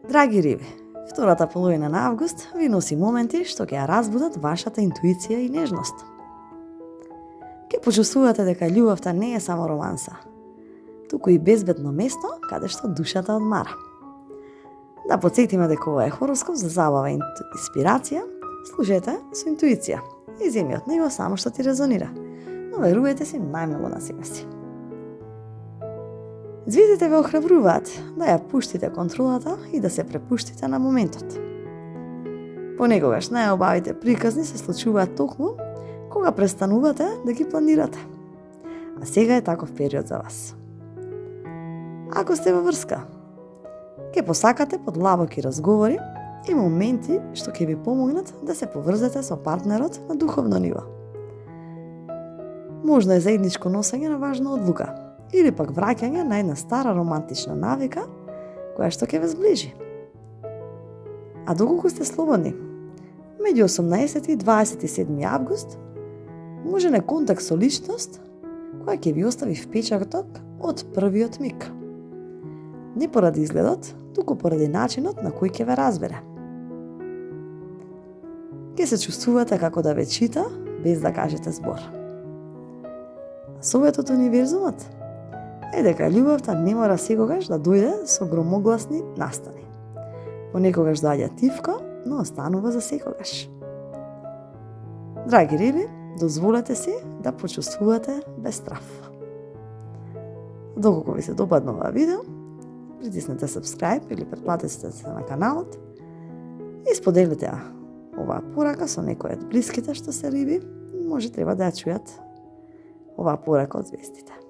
Драги риби, втората половина на август ви носи моменти што ќе ја разбудат вашата интуиција и нежност. Ке почувствувате дека љубовта не е само романса, туку и безбедно место каде што душата одмара. Да подсетиме дека ова е хороскоп за забава и инспирација, слушајте со интуиција и земи од него само што ти резонира, но верувајте си најмногу на себе си. Звездите ве охрабруваат да ја пуштите контролата и да се препуштите на моментот. Понекогаш најобавите приказни се случуваат токму кога престанувате да ги планирате. А сега е таков период за вас. Ако сте во врска, ќе посакате подлабоки разговори и моменти што ќе ви помогнат да се поврзете со партнерот на духовно ниво. Можно е заедничко носење на важна одлука или пак враќање на една стара романтична навика која што ќе ве зближи. А доколку сте слободни, меѓу 18 и 27 август може на контакт со личност која ќе ви остави впечаток од првиот миг. Не поради изгледот, туку поради начинот на кој ќе ве разбере. Ќе се чувствувате како да ве чита без да кажете збор. Советот универзумот е дека љубовта не мора секогаш да дојде со громогласни настани. Понекогаш доаѓа тивко, но останува за секогаш. Драги риби, дозволете си да почувствувате без страв. Доколку ви се допадна ова видео, притиснете subscribe или претплатете се на каналот и споделите оваа порака со некој од блиските што се риби, може треба да ја чујат оваа порака од звездите.